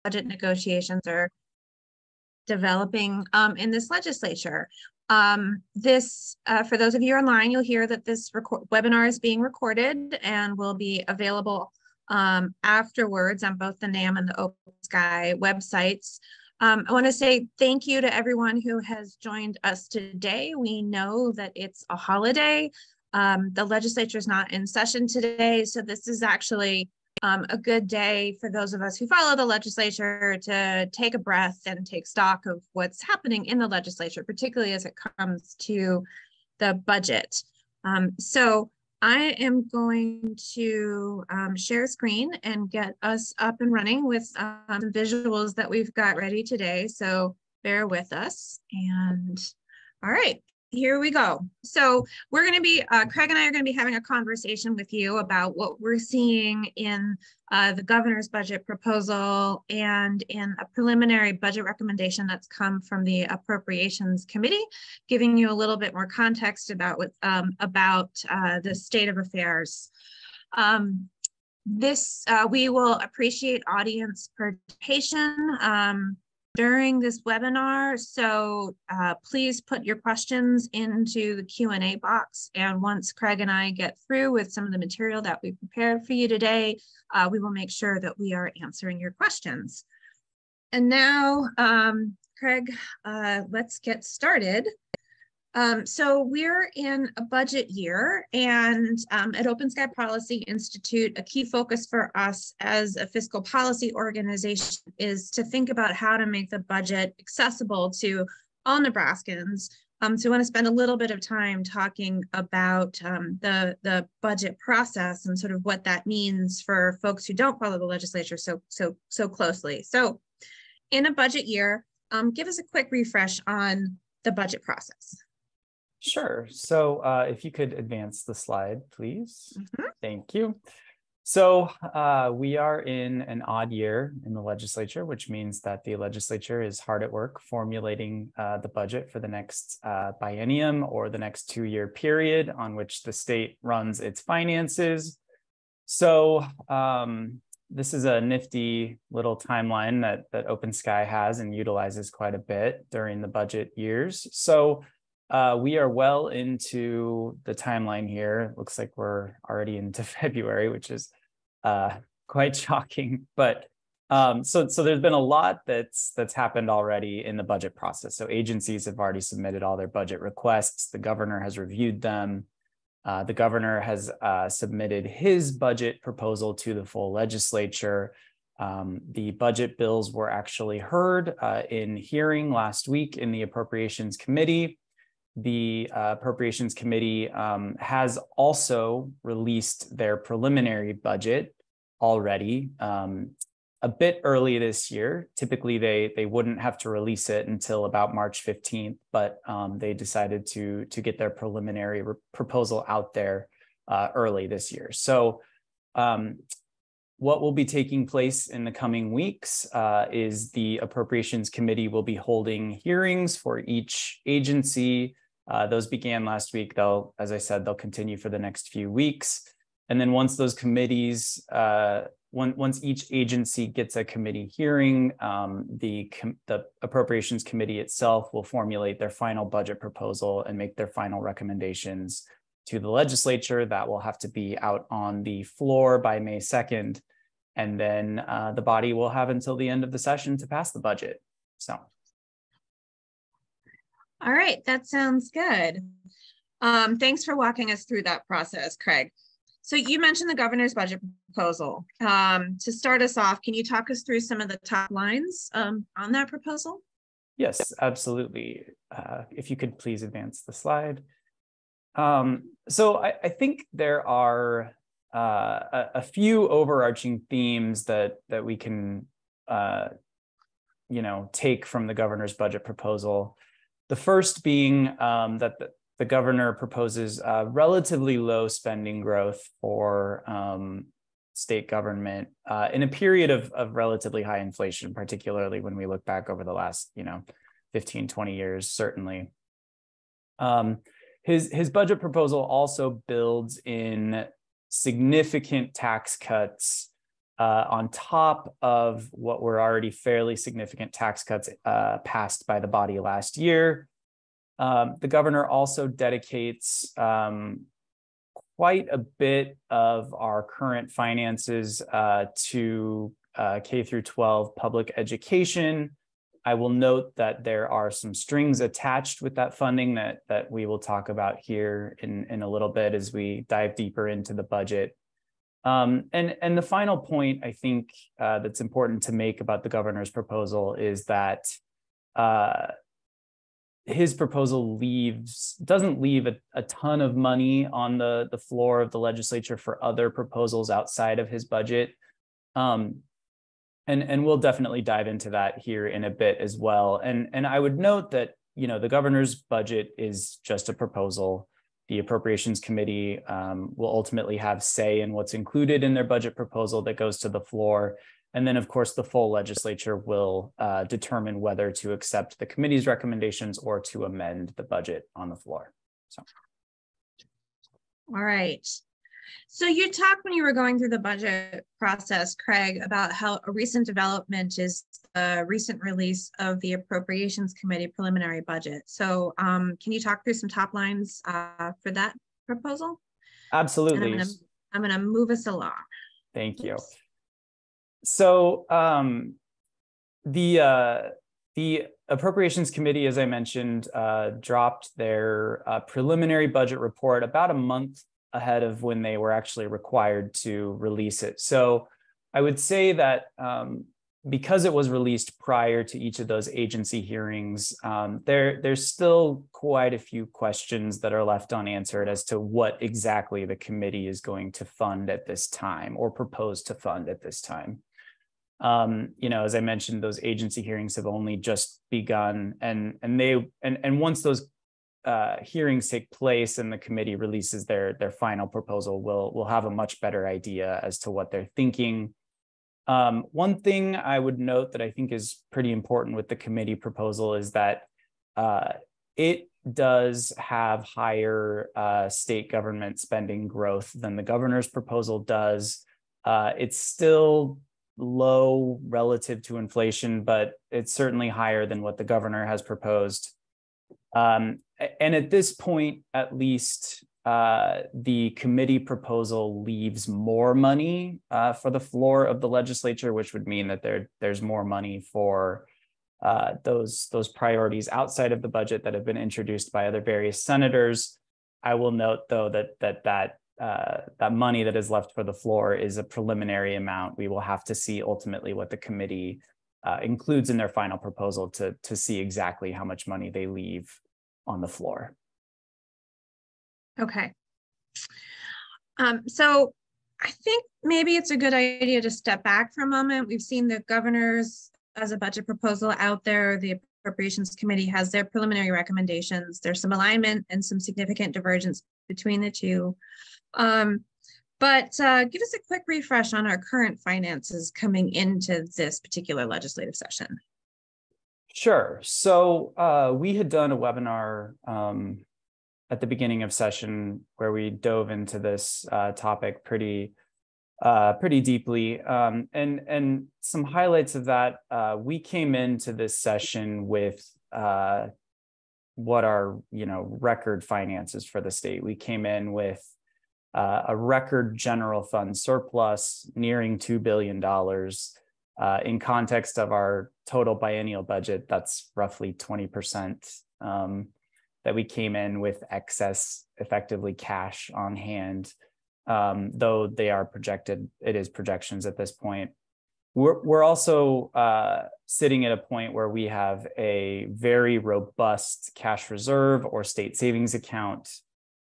budget negotiations are developing in this legislature. For those of you online, you'll hear that this webinar is being recorded and will be available afterwards on both the NAM and the OpenSky websites. I want to say thank you to everyone who has joined us today. We know that it's a holiday. The legislature is not in session today, so this is actually a good day for those of us who follow the legislature to take a breath and take stock of what's happening in the legislature, particularly as it comes to the budget. So I am going to share screen and get us up and running with some visuals that we've got ready today. So bear with us. And all right, here we go. So we're going to be, Craig and I are going to be having a conversation with you about what we're seeing in the governor's budget proposal and in a preliminary budget recommendation that's come from the Appropriations Committee, giving you a little bit more context about the state of affairs. We will appreciate audience participation during this webinar, so please put your questions into the Q&A box, and once Craig and I get through with some of the material that we prepared for you today, we will make sure that we are answering your questions. And now, Craig, let's get started. So we're in a budget year, and at OpenSky Policy Institute, a key focus for us as a fiscal policy organization is to think about how to make the budget accessible to all Nebraskans. So I want to spend a little bit of time talking about the budget process and sort of what that means for folks who don't follow the legislature so closely. So in a budget year, give us a quick refresh on the budget process. Sure. So if you could advance the slide, please. Mm-hmm. Thank you. So we are in an odd year in the legislature, which means that the legislature is hard at work formulating the budget for the next biennium or the next 2-year period on which the state runs its finances. So this is a nifty little timeline that OpenSky has and utilizes quite a bit during the budget years. So we are well into the timeline here. It looks like we're already into February, which is quite shocking. But so there's been a lot that's happened already in the budget process. So agencies have already submitted all their budget requests. The governor has reviewed them. The governor has submitted his budget proposal to the full legislature. The budget bills were actually heard in hearing last week in the Appropriations Committee. The Appropriations Committee has also released their preliminary budget already a bit early this year. Typically, they wouldn't have to release it until about March 15th, but they decided to get their preliminary proposal out there early this year. So what will be taking place in the coming weeks is the Appropriations Committee will be holding hearings for each agency. Those began last week. As I said, they'll continue for the next few weeks. And then once those committees, once each agency gets a committee hearing, the Appropriations Committee itself will formulate their final budget proposal and make their final recommendations to the legislature. That will have to be out on the floor by May 2nd. And then the body will have until the end of the session to pass the budget. So. All right, that sounds good. Thanks for walking us through that process, Craig. So you mentioned the governor's budget proposal. To start us off, can you talk us through some of the top lines on that proposal? Yes, absolutely. If you could please advance the slide. So I think there are a few overarching themes that we can take from the governor's budget proposal. The first being that the governor proposes relatively low spending growth for state government in a period of relatively high inflation, particularly when we look back over the last 15, 20 years, certainly. His budget proposal also builds in significant tax cuts on top of what were already fairly significant tax cuts passed by the body last year. The governor also dedicates quite a bit of our current finances to K through 12 public education. I will note that there are some strings attached with that funding that we will talk about here in a little bit as we dive deeper into the budget. And the final point I think that's important to make about the governor's proposal is that his proposal doesn't leave a ton of money on the floor of the legislature for other proposals outside of his budget. And we'll definitely dive into that here in a bit as well. And I would note that, the governor's budget is just a proposal. The Appropriations Committee will ultimately have say in what's included in their budget proposal that goes to the floor. And then, of course, the full legislature will determine whether to accept the committee's recommendations or to amend the budget on the floor. So, all right. So you talked when you were going through the budget process, Craig, about how a recent development is the recent release of the Appropriations Committee preliminary budget. So can you talk through some top lines for that proposal? Absolutely. And I'm going to move us along. Thank you. So the Appropriations Committee, as I mentioned, dropped their preliminary budget report about a month ahead of when they were actually required to release it. So I would say that because it was released prior to each of those agency hearings, there's still quite a few questions that are left unanswered as to what exactly the committee is going to fund at this time or propose to fund at this time. As I mentioned, those agency hearings have only just begun, and once those hearings take place and the committee releases their final proposal, we'll have a much better idea as to what they're thinking. One thing I would note that I think is pretty important with the committee proposal is that it does have higher state government spending growth than the governor's proposal does. It's still low relative to inflation, but it's certainly higher than what the governor has proposed. And at this point, at least, the committee proposal leaves more money for the floor of the legislature, which would mean that there's more money for those priorities outside of the budget that have been introduced by other various senators. I will note, though, that money that is left for the floor is a preliminary amount. We will have to see ultimately what the committee includes in their final proposal to see exactly how much money they leave on the floor. Okay. So I think maybe it's a good idea to step back for a moment. We've seen the governor's as a budget proposal out there. The Appropriations Committee has their preliminary recommendations. There's some alignment and some significant divergence between the two. But give us a quick refresh on our current finances coming into this particular legislative session. Sure. So we had done a webinar at the beginning of session where we dove into this topic pretty deeply. And some highlights of that, we came into this session with what are record finances for the state. We came in with a record general fund surplus nearing $2 billion. In context of our total biennial budget, that's roughly 20%. That we came in with excess, effectively cash on hand, though they are projected. It is projections at this point. We're also sitting at a point where we have a very robust cash reserve or state savings account.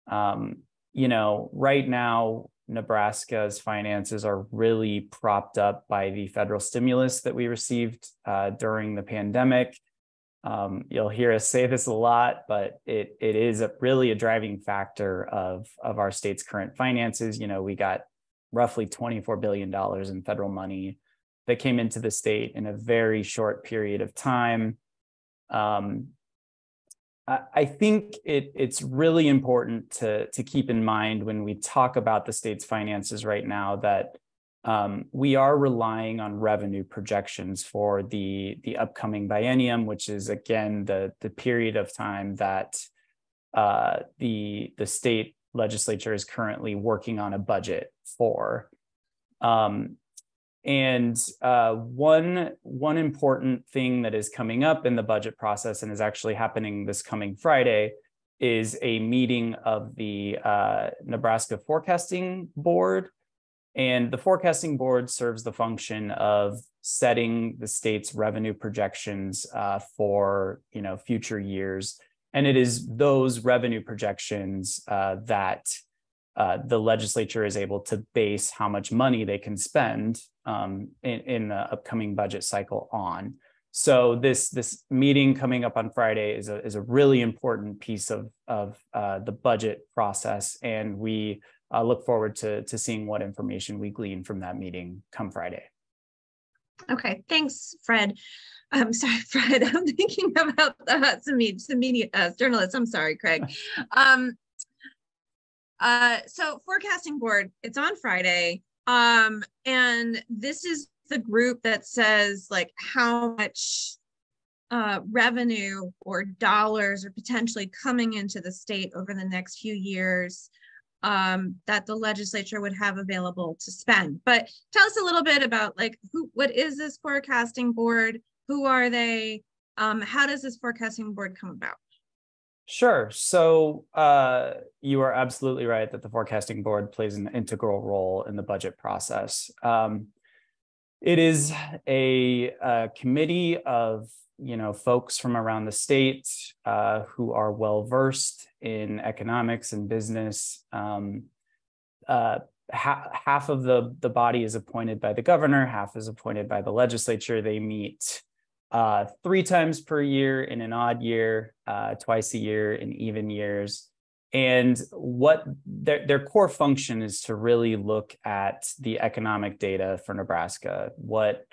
Right now, Nebraska's finances are really propped up by the federal stimulus that we received during the pandemic. You'll hear us say this a lot, but it is really a driving factor of our state's current finances. We got roughly $24 billion in federal money that came into the state in a very short period of time. I think it's really important to keep in mind when we talk about the state's finances right now that we are relying on revenue projections for the upcoming biennium, which is, again, the period of time that the state legislature is currently working on a budget for. One important thing that is coming up in the budget process and is actually happening this coming Friday is a meeting of the Nebraska Forecasting Board. And the Forecasting Board serves the function of setting the state's revenue projections for future years. And it is those revenue projections that the legislature is able to base how much money they can spend in the upcoming budget cycle on. So this meeting coming up on Friday is a really important piece of the budget process, and we look forward to seeing what information we glean from that meeting come Friday. Okay, thanks, Fred. I'm sorry, Fred. I'm thinking about some media journalists. I'm sorry, Craig. So Forecasting Board, it's on Friday. And this is the group that says like how much revenue or dollars are potentially coming into the state over the next few years that the legislature would have available to spend. But tell us a little bit about like what is this Forecasting Board? Who are they? How does this Forecasting Board come about? Sure. So you are absolutely right that the Forecasting Board plays an integral role in the budget process. It is a committee of folks from around the state who are well versed in economics and business. Half of the body is appointed by the governor, half is appointed by the legislature. They meet 3 times per year in an odd year, twice a year in even years. And what their core function is to really look at the economic data for Nebraska, what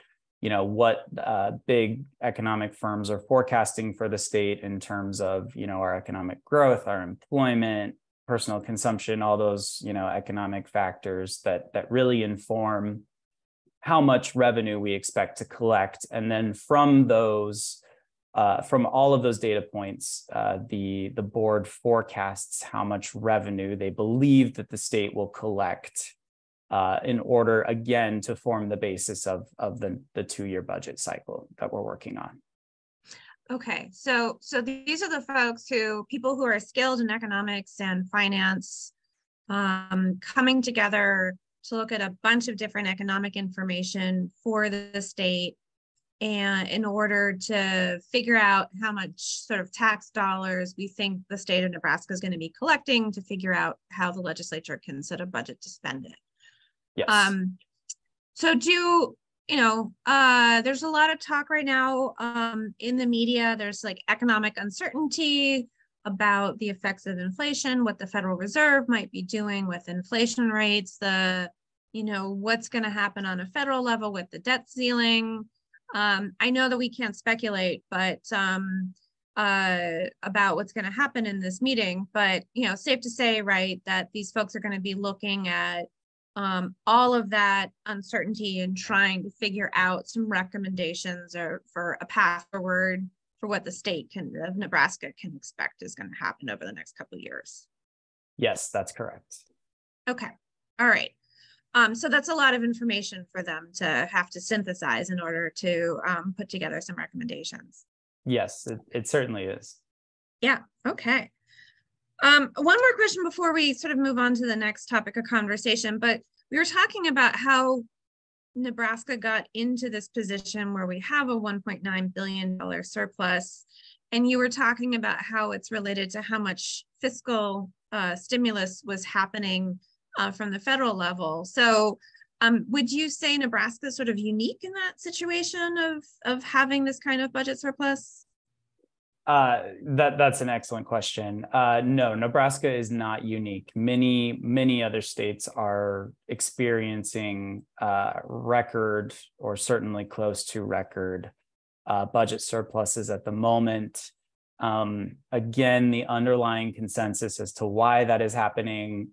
big economic firms are forecasting for the state in terms of, our economic growth, our employment, personal consumption, all those, economic factors that really inform how much revenue we expect to collect. And then from those, from all of those data points, the board forecasts how much revenue they believe that the state will collect in order, again, to form the basis of the 2-year budget cycle that we're working on. Okay, so these are the people who are skilled in economics and finance, coming together to look at a bunch of different economic information for the state, and in order to figure out how much sort of tax dollars we think the state of Nebraska is going to be collecting to figure out how the legislature can set a budget to spend it. Yes. So there's a lot of talk right now in the media. There's like economic uncertainty about the effects of inflation, what the Federal Reserve might be doing with inflation rates, what's going to happen on a federal level with the debt ceiling. I know that we can't speculate, but about what's going to happen in this meeting, but safe to say, right, that these folks are going to be looking at all of that uncertainty and trying to figure out some recommendations or for a path forward for what the state of Nebraska can expect is going to happen over the next couple of years. Yes, that's correct. Okay. All right. So that's a lot of information for them to have to synthesize in order to put together some recommendations. Yes, it certainly is. Yeah. Okay. One more question before we sort of move on to the next topic of conversation, but we were talking about how Nebraska got into this position where we have a $1.9 billion surplus. And you were talking about how it's related to how much fiscal stimulus was happening from the federal level. So would you say Nebraska is sort of unique in that situation of having this kind of budget surplus? That's an excellent question. No, Nebraska is not unique. Many other states are experiencing record or certainly close to record budget surpluses at the moment. Again, the underlying consensus as to why that is happening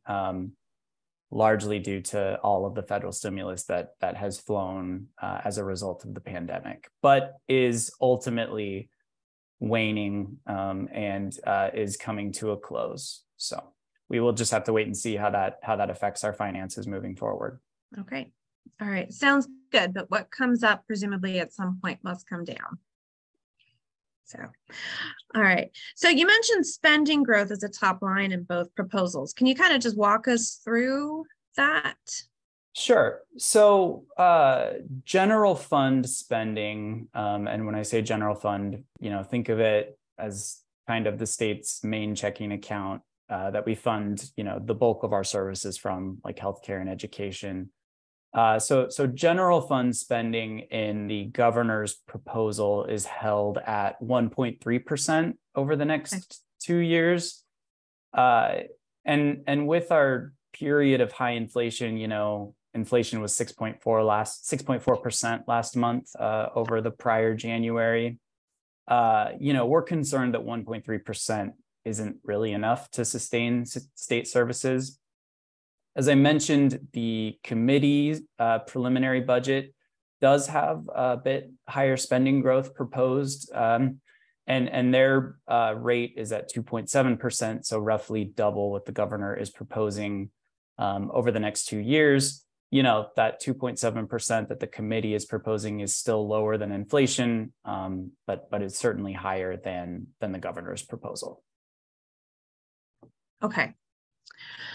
largely due to all of the federal stimulus that has flown as a result of the pandemic, but is ultimately waning and is coming to a close. So we will just have to wait and see how that affects our finances moving forward. Okay. All right. Sounds good. But what comes up presumably at some point must come down. So, all right. So you mentioned spending growth as a top line in both proposals. Can you kind of just walk us through that? Sure. So general fund spending, and when I say general fund, think of it as kind of the state's main checking account that we fund, the bulk of our services from, like healthcare and education. So general fund spending in the governor's proposal is held at 1.3% over the next 2 years. And with our period of high inflation, inflation was 6.4% last month over the prior January. We're concerned that 1.3% isn't really enough to sustain state services. As I mentioned, the committee's preliminary budget does have a bit higher spending growth proposed, and their rate is at 2.7%, so roughly double what the governor is proposing over the next 2 years. That 2.7% that the committee is proposing is still lower than inflation, but it's certainly higher than the governor's proposal. Okay.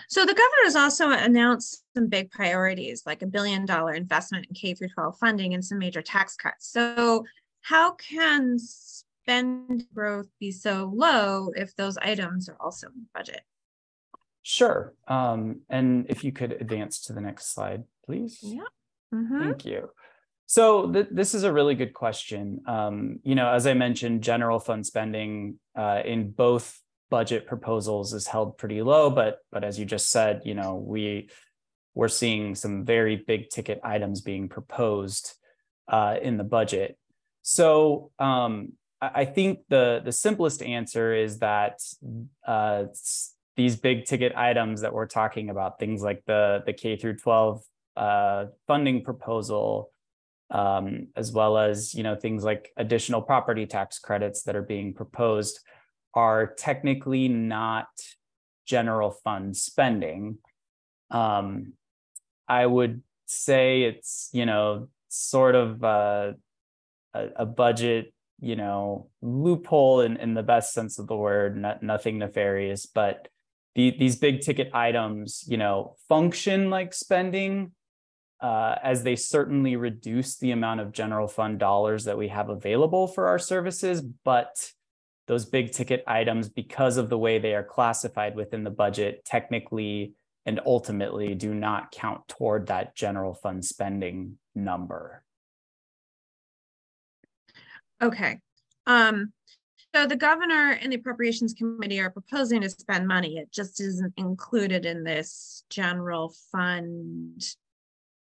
So the governor has also announced some big priorities, like $1 billion investment in K through 12 funding and some major tax cuts. So how can spend growth be so low if those items are also in the budget? Sure. And if you could advance to the next slide, please. Yeah. Mm-hmm. Thank you. So this is a really good question. As I mentioned, general fund spending in both budget proposals is held pretty low, but as you just said, we're seeing some very big ticket items being proposed in the budget. So I think the simplest answer is that these big ticket items that we're talking about, things like the K through 12 funding proposal, as well as things like additional property tax credits that are being proposed, are technically not general fund spending. I would say it's, sort of a budget, loophole in the best sense of the word, nothing nefarious, but these big ticket items, function like spending, as they certainly reduce the amount of general fund dollars that we have available for our services, but those big ticket items, because of the way they are classified within the budget, technically and ultimately do not count toward that general fund spending number. Okay. So the governor and the appropriations committee are proposing to spend money. It just isn't included in this general fund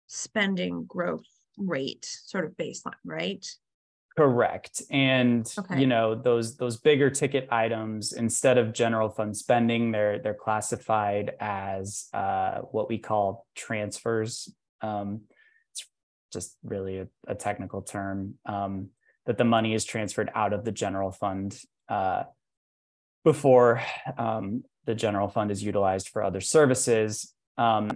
spending growth rate sort of baseline, right? Correct. And okay. Those bigger ticket items, instead of general fund spending, they're classified as what we call transfers. It's just really a technical term, that the money is transferred out of the general fund before the general fund is utilized for other services.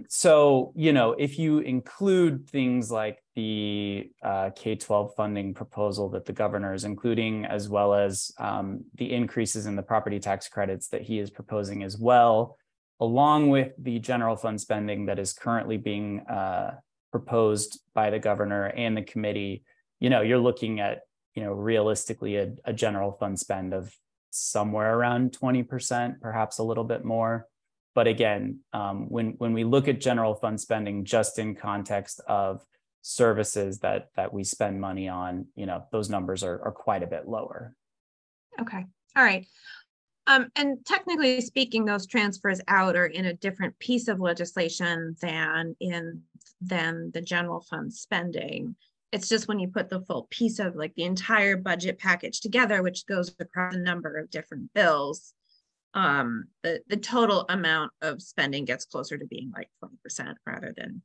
So, if you include things like the K-12 funding proposal that the governor is including, as well as the increases in the property tax credits that he is proposing as well, along with the general fund spending that is currently being proposed by the governor and the committee, you're looking at, realistically a general fund spend of somewhere around 20%, perhaps a little bit more. But again, when we look at general fund spending just in context of services that we spend money on, those numbers are quite a bit lower. Okay. All right. And technically speaking, those transfers out are in a different piece of legislation than the general fund spending. It's just when you put the full piece of like the entire budget package together, which goes across a number of different bills, the total amount of spending gets closer to being like 20% rather than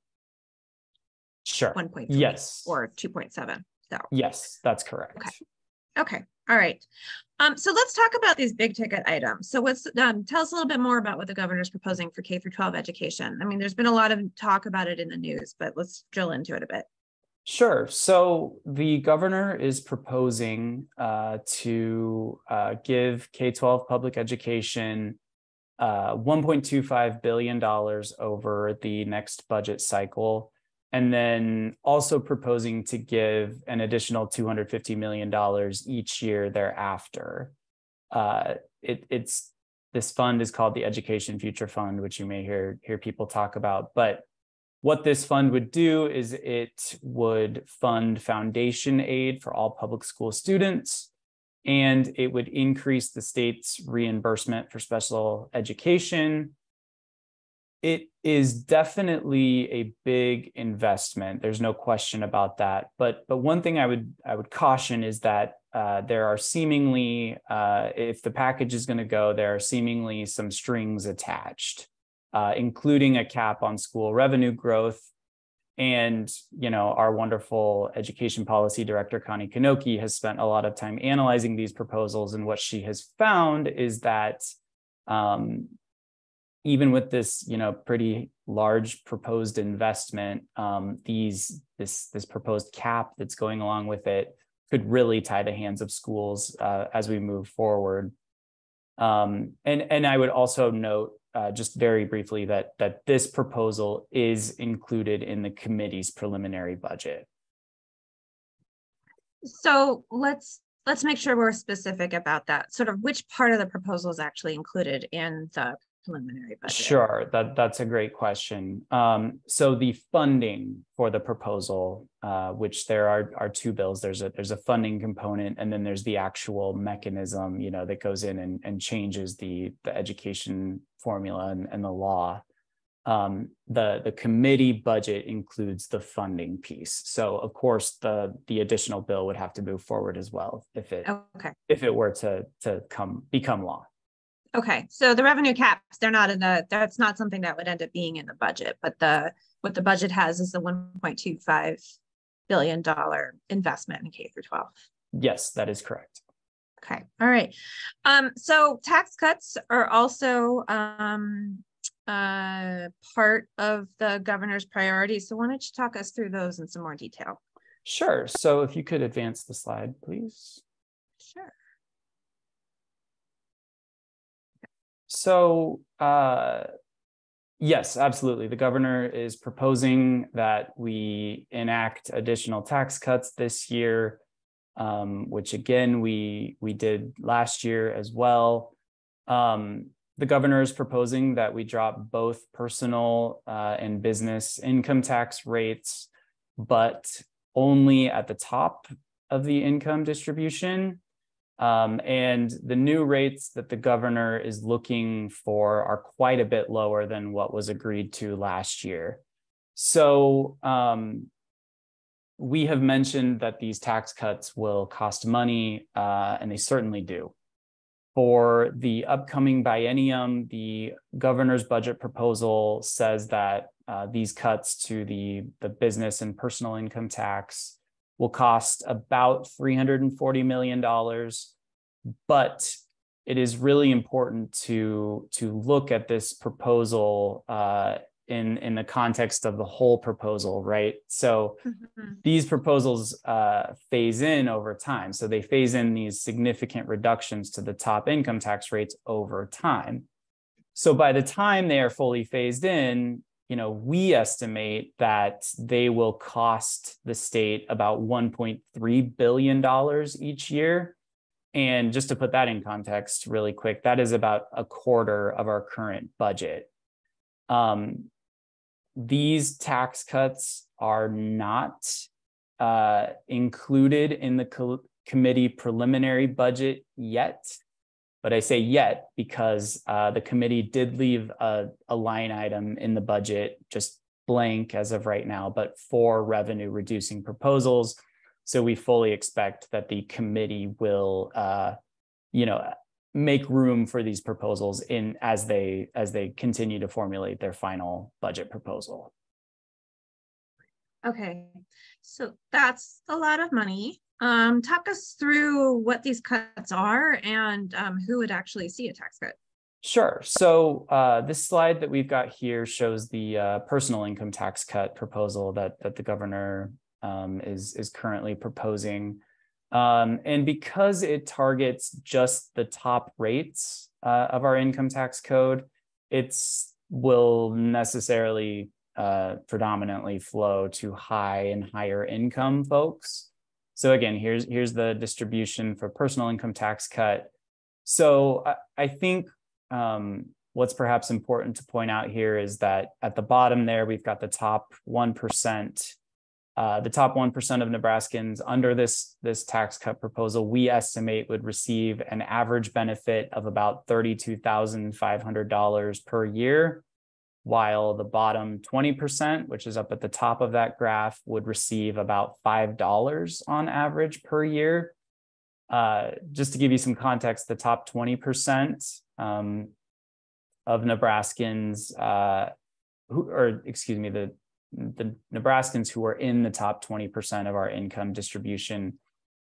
Sure. 1.3 yes. or 2.7. So yes, that's correct. Okay. Okay. All right. So let's talk about these big ticket items. So what's tell us a little bit more about what the governor's proposing for K through 12 education. I mean, there's been a lot of talk about it in the news, but let's drill into it a bit. Sure. So the governor is proposing to give K-12 public education $1.25 billion over the next budget cycle, and then also proposing to give an additional $250 million each year thereafter. This fund is called the Education Future Fund, which you may hear people talk about. But what this fund would do is it would fund foundation aid for all public school students, and it would increase the state's reimbursement for special education. It is definitely a big investment. There's no question about that. But one thing I would caution is that there are seemingly, if the package is going to go, there are seemingly some strings attached, including a cap on school revenue growth. And, our wonderful education policy director, Connie Kanoki, has spent a lot of time analyzing these proposals. And what she has found is that even with this, pretty large proposed investment, this proposed cap that's going along with it could really tie the hands of schools as we move forward. And I would also note, just very briefly, that this proposal is included in the committee's preliminary budget. So let's make sure we're specific about that. Sort of which part of the proposal is actually included in the preliminary budget? Sure, that's a great question. So the funding for the proposal, which there are two bills, there's a funding component, and then there's the actual mechanism, that goes in and changes the education formula and the law. The committee budget includes the funding piece. So of course the additional bill would have to move forward as well if it were to become law. Okay, so the revenue caps, that's not something that would end up being in the budget, but what the budget has is the $1.25 billion investment in K through 12. Yes, that is correct. Okay, all right. So tax cuts are also part of the governor's priorities. So why don't you talk us through those in some more detail? Sure. So if you could advance the slide, please. Sure. So, yes, absolutely. The governor is proposing that we enact additional tax cuts this year, which again, we did last year as well. The governor is proposing that we drop both personal and business income tax rates, but only at the top of the income distribution. And the new rates that the governor is looking for are quite a bit lower than what was agreed to last year. So we have mentioned that these tax cuts will cost money, and they certainly do. For the upcoming biennium, the governor's budget proposal says that these cuts to the business and personal income tax will cost about $340 million. But it is really important to look at this proposal in the context of the whole proposal, right? So these proposals phase in over time. So they phase in these significant reductions to the top income tax rates over time. So by the time they are fully phased in, we estimate that they will cost the state about $1.3 billion each year. And just to put that in context really quick, that is about a quarter of our current budget. These tax cuts are not included in the committee preliminary budget yet. But I say yet because the committee did leave a line item in the budget, just blank as of right now, but for revenue reducing proposals. So we fully expect that the committee will, make room for these proposals as they continue to formulate their final budget proposal. Okay, so that's a lot of money. Talk us through what these cuts are and who would actually see a tax cut. Sure. So this slide that we've got here shows the personal income tax cut proposal that the governor is currently proposing. And because it targets just the top rates of our income tax code, will necessarily predominantly flow to high and higher income folks. So again, here's the distribution for personal income tax cut. So I think what's perhaps important to point out here is that at the bottom there, we've got the top 1%. The top 1% of Nebraskans under this tax cut proposal, we estimate would receive an average benefit of about $32,500 per year, while the bottom 20%, which is up at the top of that graph, would receive about $5 on average per year. Just to give you some context, the top 20% of Nebraskans, the Nebraskans who are in the top 20% of our income distribution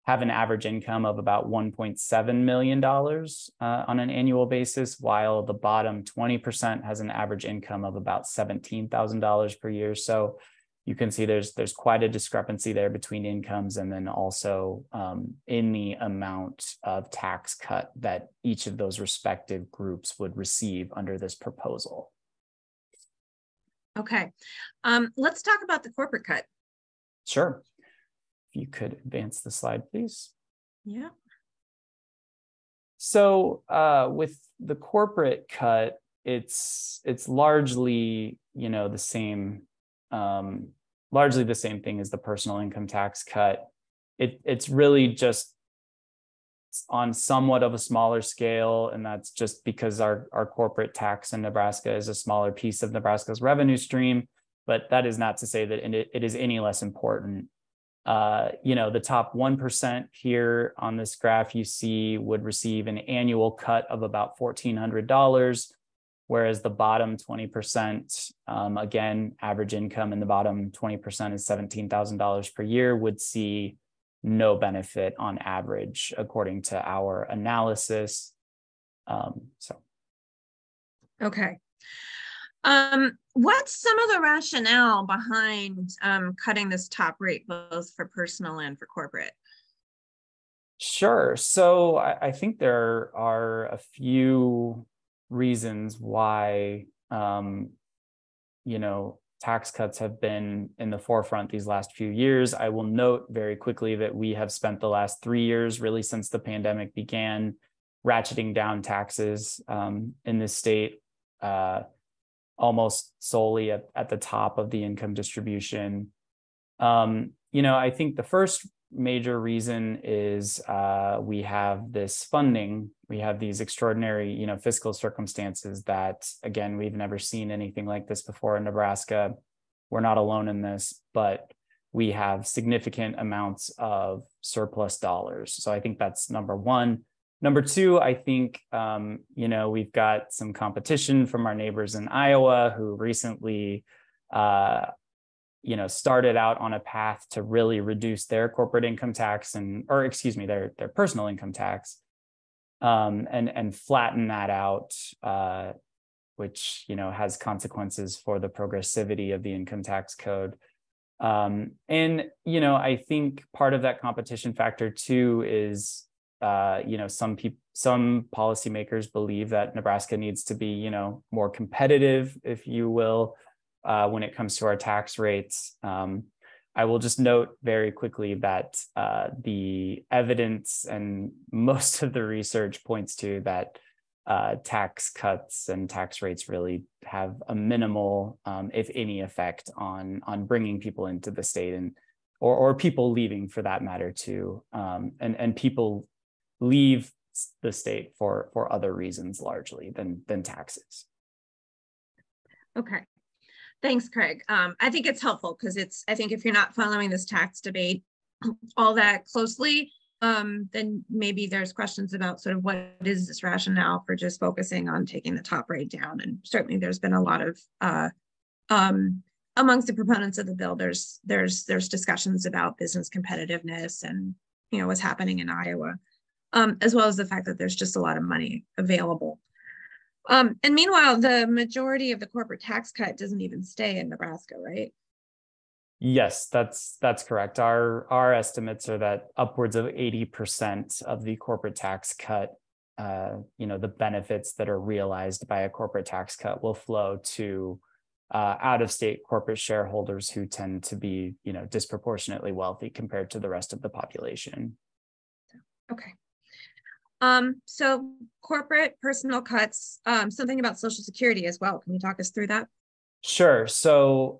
have an average income of about $1.7 million on an annual basis, while the bottom 20% has an average income of about $17,000 per year. So you can see there's quite a discrepancy there between incomes and then also in the amount of tax cut that each of those respective groups would receive under this proposal. Okay, let's talk about the corporate cut. Sure. If you could advance the slide, please. Yeah. So with the corporate cut, it's largely, the same, largely the same thing as the personal income tax cut. It's really just on somewhat of a smaller scale, and that's just because our corporate tax in Nebraska is a smaller piece of Nebraska's revenue stream, but that is not to say that it is any less important. The top 1% here on this graph you see would receive an annual cut of about $1,400, whereas the bottom 20%, again, average income in the bottom 20% is $17,000 per year, would see no benefit on average, according to our analysis. Okay. What's some of the rationale behind cutting this top rate, both for personal and for corporate? Sure. So I think there are a few reasons why, tax cuts have been in the forefront these last few years. I will note very quickly that we have spent the last 3 years, really since the pandemic began, ratcheting down taxes in this state, almost solely at the top of the income distribution. I think the first major reason is we have this funding. We have these extraordinary, fiscal circumstances that, again, we've never seen anything like this before in Nebraska. We're not alone in this, but we have significant amounts of surplus dollars. So I think that's number one. Number two, I think, we've got some competition from our neighbors in Iowa who recently, started out on a path to really reduce their corporate income tax their personal income tax, and flatten that out, which, has consequences for the progressivity of the income tax code. I think part of that competition factor too is, some policymakers believe that Nebraska needs to be, more competitive, if you will, when it comes to our tax rates. I will just note very quickly that the evidence and most of the research points to that tax cuts and tax rates really have a minimal, if any, effect on bringing people into the state or people leaving, for that matter too, and people leave the state for other reasons largely than taxes. Okay. Thanks, Craig. I think it's helpful because I think if you're not following this tax debate all that closely, then maybe there's questions about sort of what is this rationale for just focusing on taking the top rate down. And certainly there's been a lot of amongst the proponents of the bill, there's discussions about business competitiveness and what's happening in Iowa, as well as the fact that there's just a lot of money available. And meanwhile, the majority of the corporate tax cut doesn't even stay in Nebraska, right? Yes, that's correct. Our estimates are that upwards of 80% of the corporate tax cut, the benefits that are realized by a corporate tax cut will flow to out-of-state corporate shareholders who tend to be, disproportionately wealthy compared to the rest of the population. Okay. So corporate personal cuts, something about Social Security as well. Can you talk us through that? Sure. So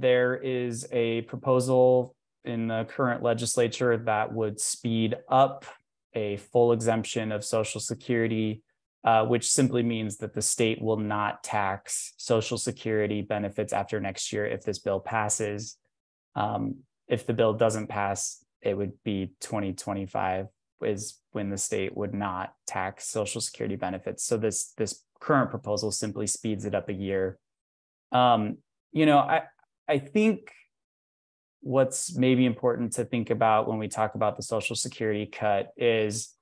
there is a proposal in the current legislature that would speed up a full exemption of Social Security, which simply means that the state will not tax Social Security benefits after next year if this bill passes. If the bill doesn't pass, it would be 2025 is when the state would not tax Social Security benefits. So this current proposal simply speeds it up a year. I think what's maybe important to think about when we talk about the Social Security cut is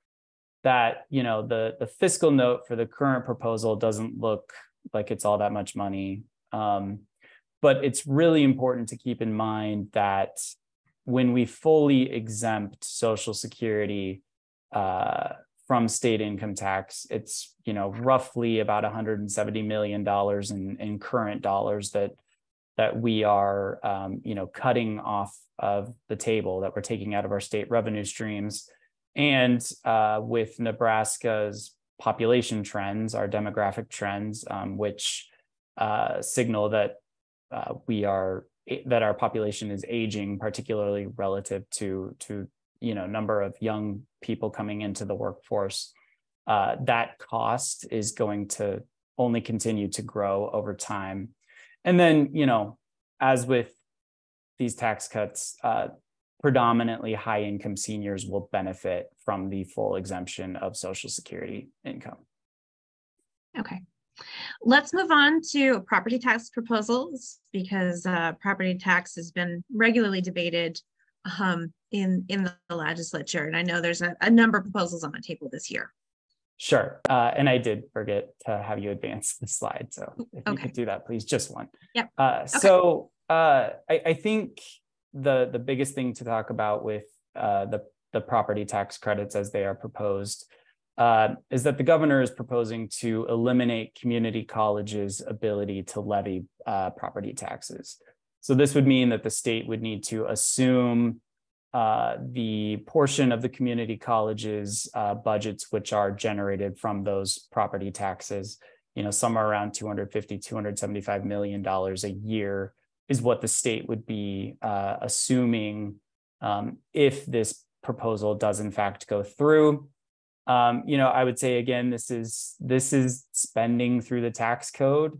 that, the fiscal note for the current proposal doesn't look like it's all that much money. But it's really important to keep in mind that when we fully exempt Social Security from state income tax, it's roughly about $170 million in current dollars that we are cutting off of the table, that we're taking out of our state revenue streams. And with Nebraska's population trends, our demographic trends, which signal that that our population is aging, particularly relative to number of young people coming into the workforce, that cost is going to only continue to grow over time. And then, as with these tax cuts, predominantly high income seniors will benefit from the full exemption of Social Security income. Okay. Let's move on to property tax proposals, because property tax has been regularly debated in the legislature. And I know there's a number of proposals on the table this year. Sure. And I did forget to have you advance the slide. So if you could do that, please, just one. Yep. So I think the biggest thing to talk about with the property tax credits as they are proposed is that the governor is proposing to eliminate community colleges' ability to levy property taxes. So this would mean that the state would need to assume the portion of the community colleges' budgets which are generated from those property taxes, somewhere around $250, $275 million a year is what the state would be assuming if this proposal does in fact go through. I would say, again, this is spending through the tax code,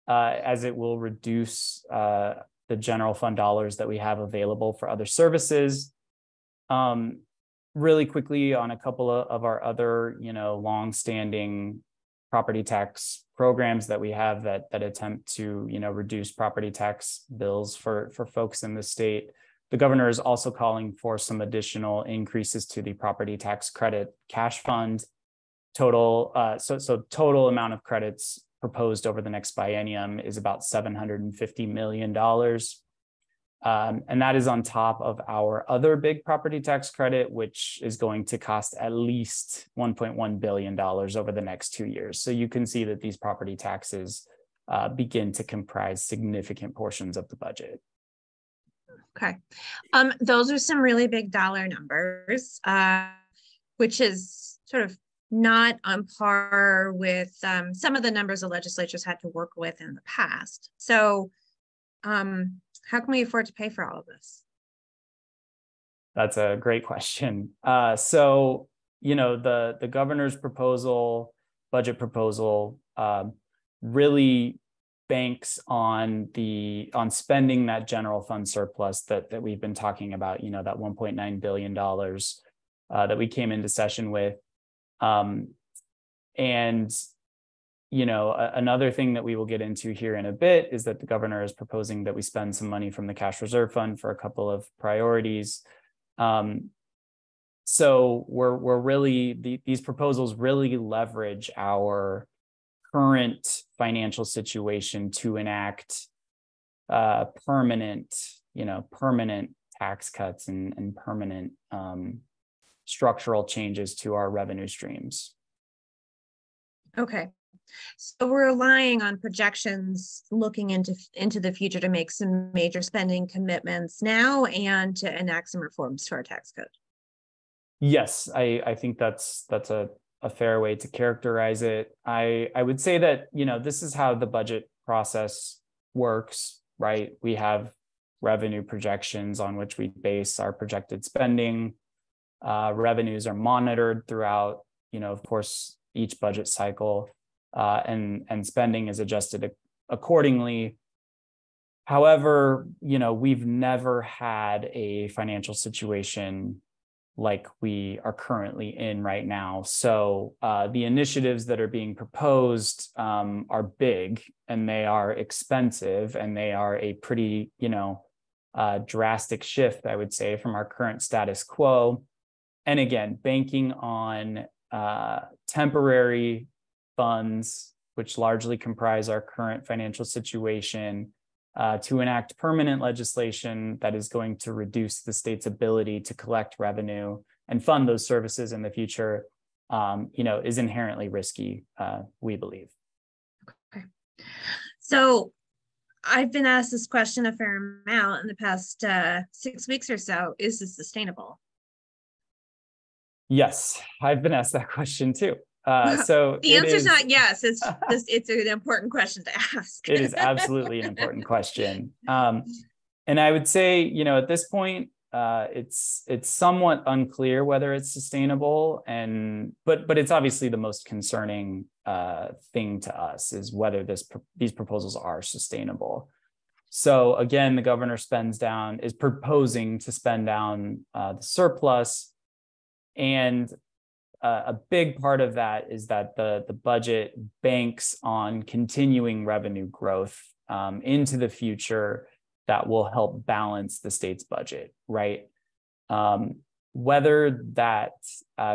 as it will reduce the general fund dollars that we have available for other services. Really quickly on a couple of our other, long-standing property tax programs that we have that attempt to, reduce property tax bills for folks in the state. The governor is also calling for some additional increases to the property tax credit cash fund. Total amount of credits proposed over the next biennium is about $750 million. And that is on top of our other big property tax credit, which is going to cost at least $1.1 billion over the next 2 years. So you can see that these property taxes begin to comprise significant portions of the budget. Okay. Those are some really big dollar numbers, which is sort of not on par with some of the numbers the legislatures had to work with in the past. So how can we afford to pay for all of this? That's a great question. So, the governor's budget proposal, really banks on spending that general fund surplus that we've been talking about, that $1.9 billion that we came into session with. And another thing that we will get into here in a bit is that the governor is proposing that we spend some money from the cash reserve fund for a couple of priorities. So we're really, these proposals really leverage our current financial situation to enact permanent tax cuts and permanent structural changes to our revenue streams. Okay. So we're relying on projections looking into the future to make some major spending commitments now and to enact some reforms to our tax code. Yes, I think that's a fair way to characterize it. I would say that, this is how the budget process works, right? We have revenue projections on which we base our projected spending. Revenues are monitored throughout, of course, each budget cycle, and spending is adjusted accordingly. However, we've never had a financial situation like we are currently in right now. So the initiatives that are being proposed are big, and they are expensive, and they are a pretty, drastic shift, I would say, from our current status quo. And again, banking on temporary funds, which largely comprise our current financial situation, to enact permanent legislation that is going to reduce the state's ability to collect revenue and fund those services in the future, is inherently risky, we believe. Okay. So I've been asked this question a fair amount in the past 6 weeks or so. Is this sustainable? Yes, I've been asked that question too. So the answer is not yes. It's an important question to ask. It is absolutely an important question. And I would say, at this point, it's somewhat unclear whether it's sustainable, but it's obviously the most concerning thing to us is whether these proposals are sustainable. So again, the governor is proposing to spend down the surplus. And a big part of that is that the budget banks on continuing revenue growth into the future that will help balance the state's budget, right? Whether that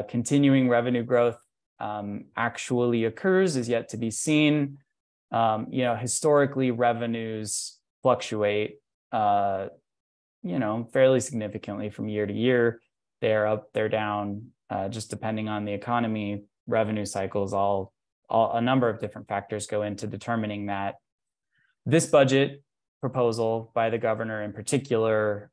continuing revenue growth actually occurs is yet to be seen. Historically, revenues fluctuate, fairly significantly from year to year. They're up, they're down, just depending on the economy, revenue cycles, a number of different factors go into determining that. This budget proposal by the governor in particular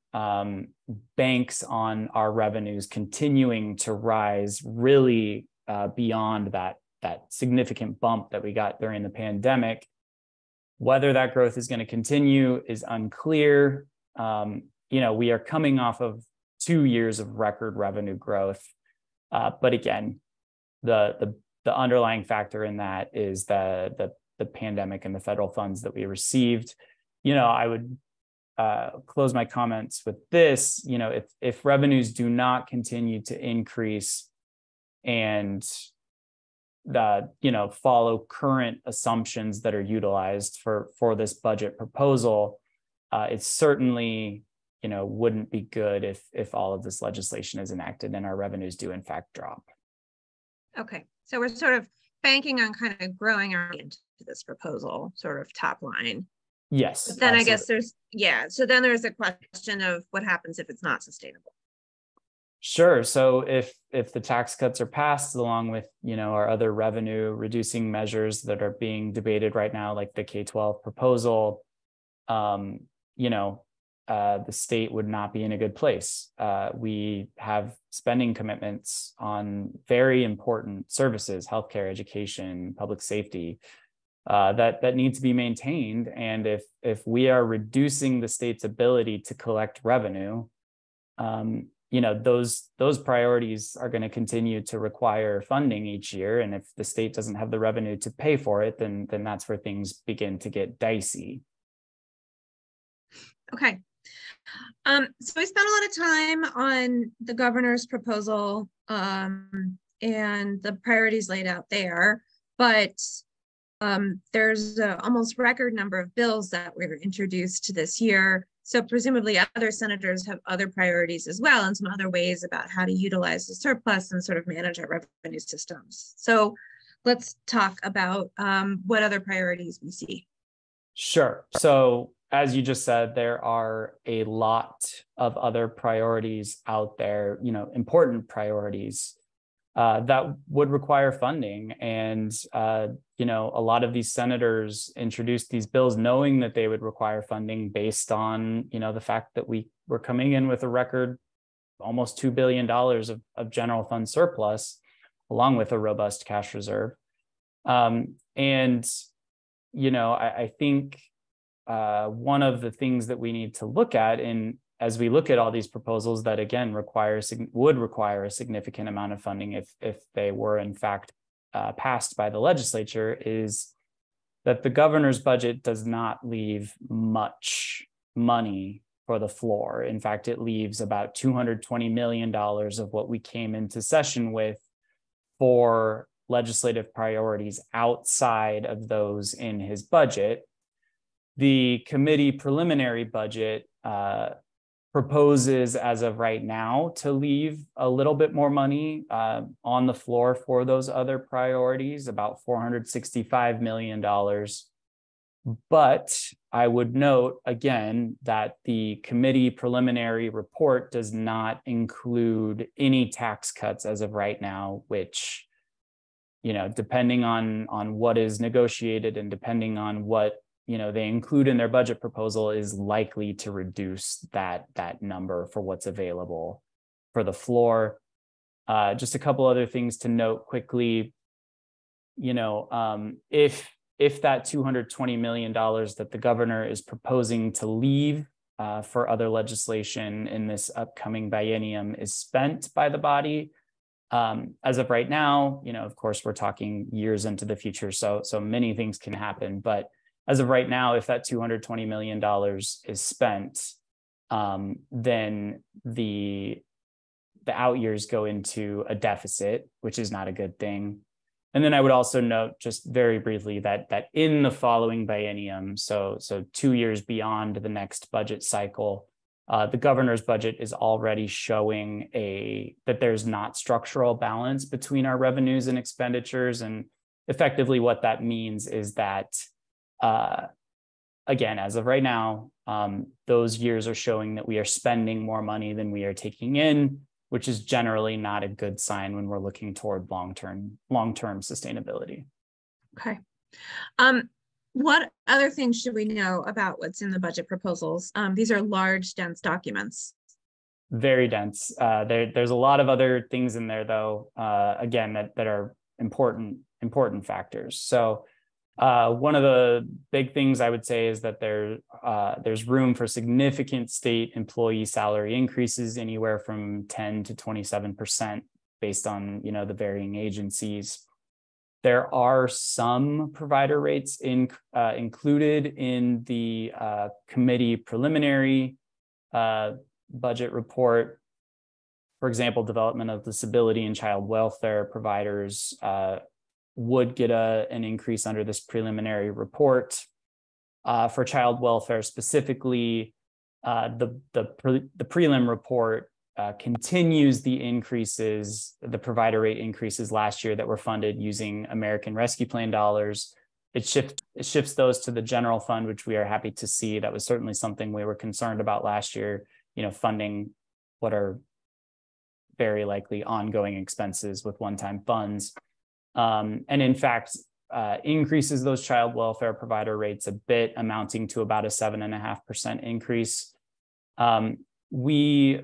banks on our revenues continuing to rise really beyond that significant bump that we got during the pandemic. Whether that growth is going to continue is unclear. We are coming off of 2 years of record revenue growth. But again, the underlying factor in that is the pandemic and the federal funds that we received. I would close my comments with this. If revenues do not continue to increase and follow current assumptions that are utilized for this budget proposal, it certainly wouldn't be good if all of this legislation is enacted and our revenues do in fact drop. Okay, so we're sort of banking on kind of growing our into this proposal, sort of top line. Yes. But then absolutely. I guess so then there's a question of what happens if it's not sustainable. Sure. So if the tax cuts are passed along with our other revenue reducing measures that are being debated right now, like the K-12 proposal, the state would not be in a good place. We have spending commitments on very important services, healthcare, education, public safety, that need to be maintained. And if we are reducing the state's ability to collect revenue, those priorities are going to continue to require funding each year. And if the state doesn't have the revenue to pay for it, then that's where things begin to get dicey. Okay. So we spent a lot of time on the governor's proposal and the priorities laid out there, but there's an almost record number of bills that were introduced this year. So presumably other senators have other priorities as well and some other ways about how to utilize the surplus and sort of manage our revenue systems. So let's talk about what other priorities we see. Sure. So as you just said, there are a lot of other priorities out there, important priorities that would require funding. And, a lot of these senators introduced these bills knowing that they would require funding based on, the fact that we were coming in with a record almost $2 billion of general fund surplus, along with a robust cash reserve. I think one of the things that we need to look at as we look at all these proposals that again would require a significant amount of funding if they were in fact passed by the legislature is that the governor's budget does not leave much money for the floor. In fact, it leaves about $220 million of what we came into session with for legislative priorities outside of those in his budget. The committee preliminary budget proposes as of right now to leave a little bit more money on the floor for those other priorities, about $465 million. But I would note again that the committee preliminary report does not include any tax cuts as of right now, which, depending on what is negotiated and depending on what they include in their budget proposal is likely to reduce that number for what's available for the floor. Just a couple other things to note quickly. If that $220 million that the governor is proposing to leave for other legislation in this upcoming biennium is spent by the body, as of right now, of course, we're talking years into the future, so many things can happen, but as of right now, if that $220 million is spent, then the out years go into a deficit, which is not a good thing. And then I would also note just very briefly that in the following biennium, so 2 years beyond the next budget cycle, the governor's budget is already showing that there's not structural balance between our revenues and expenditures. And effectively what that means is that again, as of right now, those years are showing that we are spending more money than we are taking in, which is generally not a good sign when we're looking toward long-term sustainability. Okay. What other things should we know about what's in the budget proposals? These are large, dense documents. Very dense. There's a lot of other things in there, though, again, that are important factors. So one of the big things I would say is that there's room for significant state employee salary increases, anywhere from 10 to 27% based on the varying agencies. There are some provider rates included in the committee preliminary budget report. For example, development of disability and child welfare providers would get an increase under this preliminary report. For child welfare specifically, the prelim report continues the provider rate increases last year that were funded using American Rescue Plan dollars. It shifts those to the general fund, which we are happy to see. That was certainly something we were concerned about last year, funding what are very likely ongoing expenses with one-time funds. And in fact, increases those child welfare provider rates a bit, amounting to about a 7.5% increase. We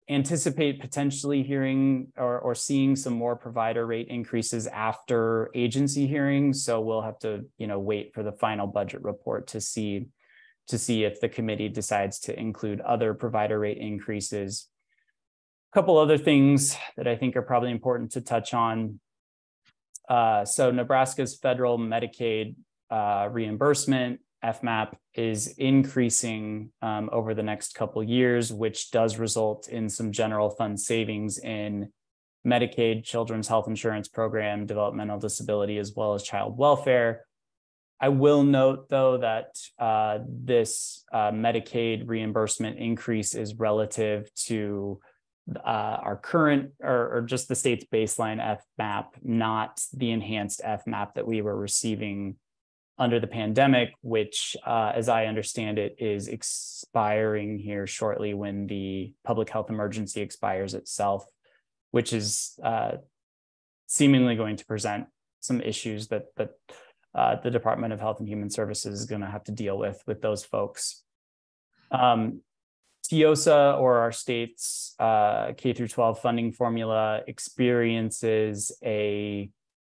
anticipate potentially hearing or seeing some more provider rate increases after agency hearings. So we'll have to, wait for the final budget report to see if the committee decides to include other provider rate increases. A couple other things that I think are probably important to touch on. So Nebraska's federal Medicaid reimbursement FMAP is increasing over the next couple years, which does result in some general fund savings in Medicaid, Children's Health Insurance Program, developmental disability, as well as child welfare. I will note, though, that this Medicaid reimbursement increase is relative to our current or just the state's baseline FMAP, not the enhanced FMAP that we were receiving under the pandemic, which, as I understand it, is expiring here shortly when the public health emergency expires itself, which is seemingly going to present some issues that the Department of Health and Human Services is going to have to deal with those folks. TIOSA, or our state's K through 12 funding formula, experiences a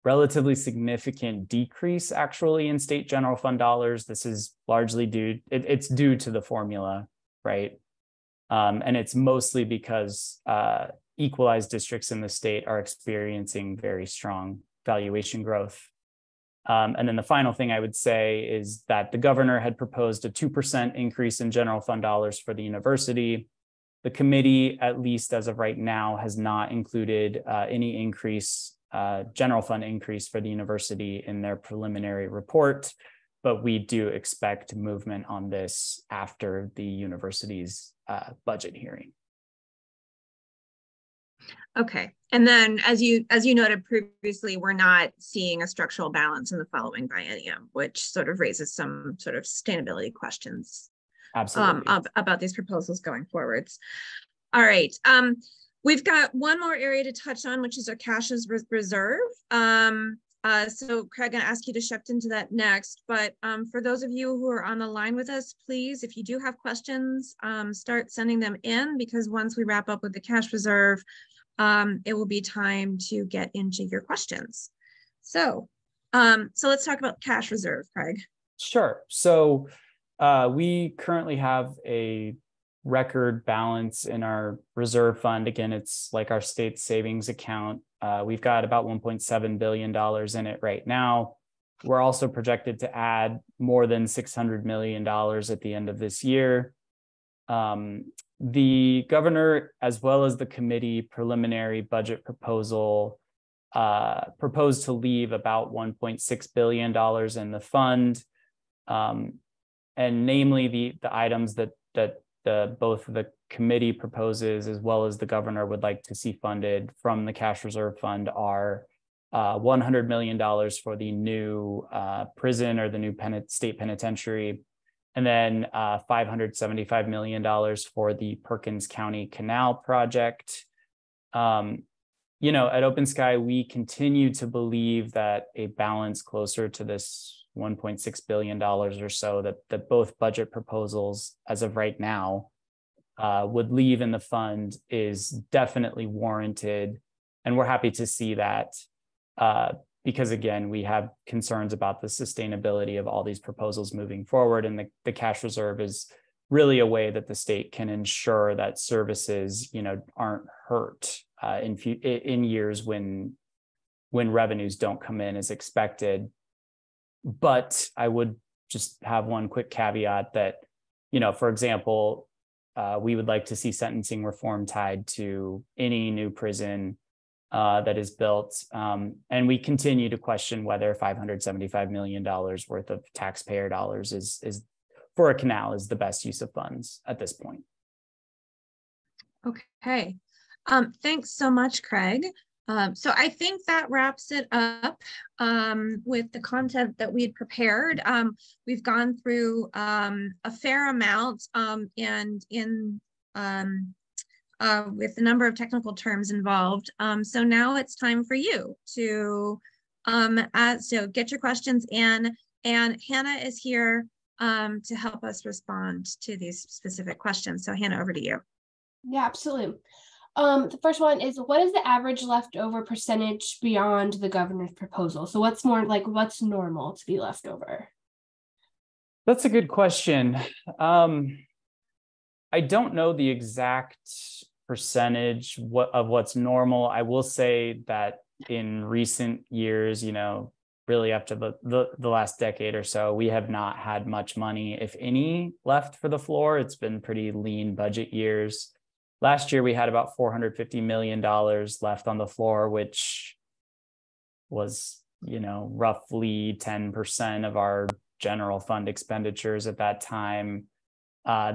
relatively significant decrease actually in state general fund dollars. This is largely it's due to the formula, right? And it's mostly because equalized districts in the state are experiencing very strong valuation growth. And then the final thing I would say is that the governor had proposed a 2% increase in general fund dollars for the university. The committee, at least as of right now, has not included any increase, general fund increase for the university in their preliminary report, but we do expect movement on this after the university's budget hearing. Okay, and then as you noted previously, we're not seeing a structural balance in the following biennium, which sort of raises some sort of sustainability questions. Absolutely. About these proposals going forwards. All right, we've got one more area to touch on, which is our cash reserve. So Craig, I'm gonna ask you to shift into that next, but for those of you who are on the line with us, please, if you do have questions, start sending them in, because once we wrap up with the cash reserve, it will be time to get into your questions. So let's talk about cash reserve, Craig. Sure. So we currently have a record balance in our reserve fund. Again, it's like our state savings account. We've got about $1.7 billion in it right now. We're also projected to add more than $600 million at the end of this year. The governor, as well as the committee preliminary budget proposal, proposed to leave about $1.6 billion in the fund. And namely the items that both the committee proposes as well as the governor would like to see funded from the cash reserve fund are $100 million for the new prison or the new state penitentiary, and then $575 million for the Perkins County Canal project. You know, at OpenSky, we continue to believe that a balance closer to this $1.6 billion or so that both budget proposals as of right now would leave in the fund is definitely warranted. And we're happy to see that because, again, we have concerns about the sustainability of all these proposals moving forward. And the cash reserve is really a way that the state can ensure that services, you know, aren't hurt in years when revenues don't come in as expected. But I would just have one quick caveat that, you know, for example, we would like to see sentencing reform tied to any new prison that is built. And we continue to question whether $575 million worth of taxpayer dollars is for a canal is the best use of funds at this point. Okay. Thanks so much, Craig. So I think that wraps it up with the content that we had prepared. We've gone through a fair amount and in with the number of technical terms involved. So now it's time for you to get your questions in, and Hannah is here to help us respond to these specific questions. So Hannah, over to you. Yeah, absolutely. The first one is, what is the average leftover percentage beyond the governor's proposal? So what's what's normal to be left over? That's a good question. I don't know the exact percentage of what's normal. I will say that in recent years, you know, really up to the last decade or so, we have not had much money, if any, left for the floor. It's been pretty lean budget years. Last year, we had about $450 million left on the floor, which was, roughly 10% of our general fund expenditures at that time.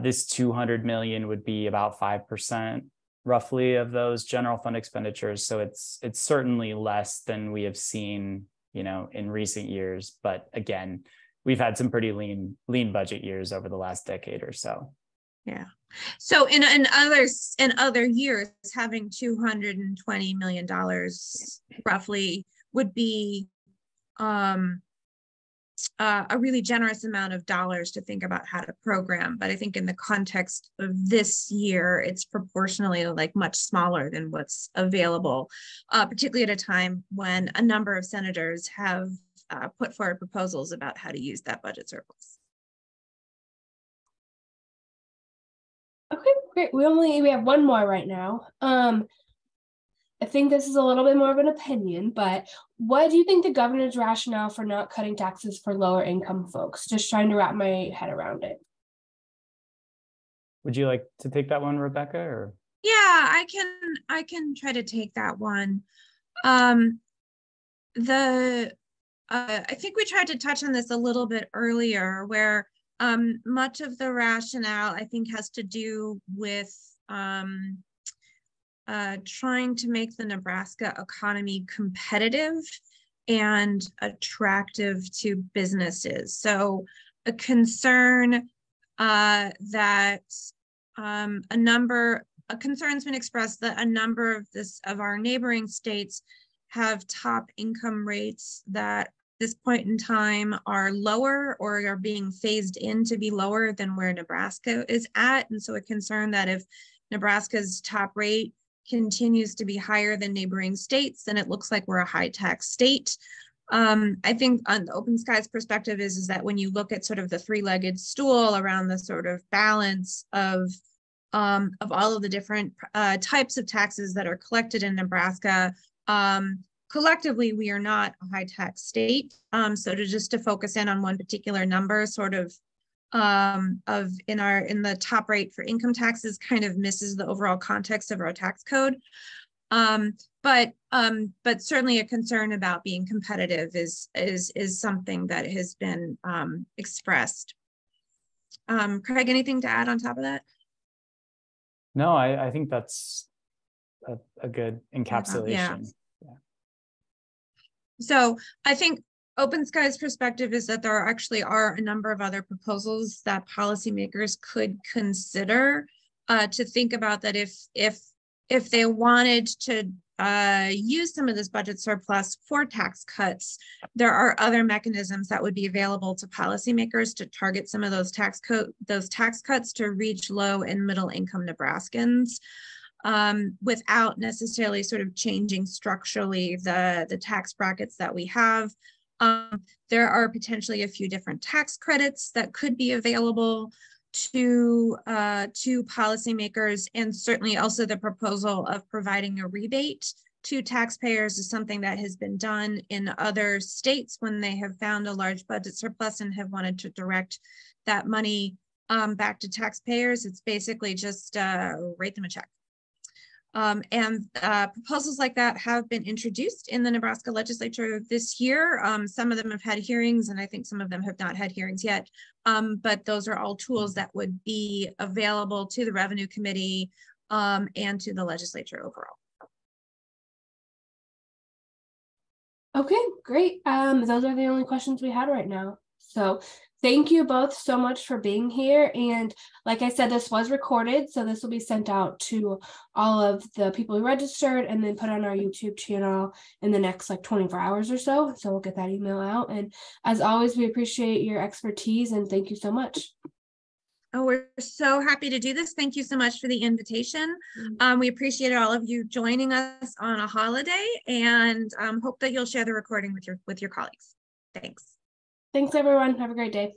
This 200 million would be about 5% roughly of those general fund expenditures. So it's certainly less than we have seen, in recent years. But again, we've had some pretty lean budget years over the last decade or so. Yeah. So in other years, having $220 million roughly would be a really generous amount of dollars to think about how to program. But I think in the context of this year, it's proportionally much smaller than what's available, particularly at a time when a number of senators have put forward proposals about how to use that budget surplus. Okay, great. We have one more right now. I think this is a little bit more of an opinion, but what do you think the governor's rationale for not cutting taxes for lower income folks? Just trying to wrap my head around it. Would you like to take that one, Rebecca? Or yeah, I can try to take that one. I think we tried to touch on this a little bit earlier, where much of the rationale, I think, has to do with trying to make the Nebraska economy competitive and attractive to businesses. So a concern that a concern's been expressed that a number of our neighboring states have top income rates that at this point in time are lower or are being phased in to be lower than where Nebraska is at. And so a concern that if Nebraska's top rate continues to be higher than neighboring states, then it looks like we're a high tax state. I think on the OpenSky's perspective is that when you look at sort of the three-legged stool around the sort of balance of all of the different types of taxes that are collected in Nebraska, collectively, we are not a high tax state. So to focus in on one particular number, sort of in the top rate for income taxes kind of misses the overall context of our tax code. But certainly a concern about being competitive is something that has been expressed. Craig, anything to add on top of that? No, I think that's a good encapsulation. Yeah. So I think OpenSky's perspective is that there actually are a number of other proposals that policymakers could consider to think about, that if they wanted to use some of this budget surplus for tax cuts, there are other mechanisms that would be available to policymakers to target some of those tax cuts to reach low and middle income Nebraskans. Without necessarily sort of changing structurally the tax brackets that we have. There are potentially a few different tax credits that could be available to policymakers, and certainly also the proposal of providing a rebate to taxpayers is something that has been done in other states when they have found a large budget surplus and have wanted to direct that money back to taxpayers. It's basically just write them a check. And proposals like that have been introduced in the Nebraska Legislature this year. Some of them have had hearings, and I think some of them have not had hearings yet. But those are all tools that would be available to the Revenue Committee and to the legislature overall. Okay, great. Those are the only questions we had right now. So thank you both so much for being here. And like I said, this was recorded, so this will be sent out to all of the people who registered and then put on our YouTube channel in the next 24 hours or so. So we'll get that email out. And as always, we appreciate your expertise and thank you so much. Oh, we're so happy to do this. Thank you so much for the invitation. We appreciate all of you joining us on a holiday, and hope that you'll share the recording with your colleagues. Thanks. Thanks, everyone. Have a great day.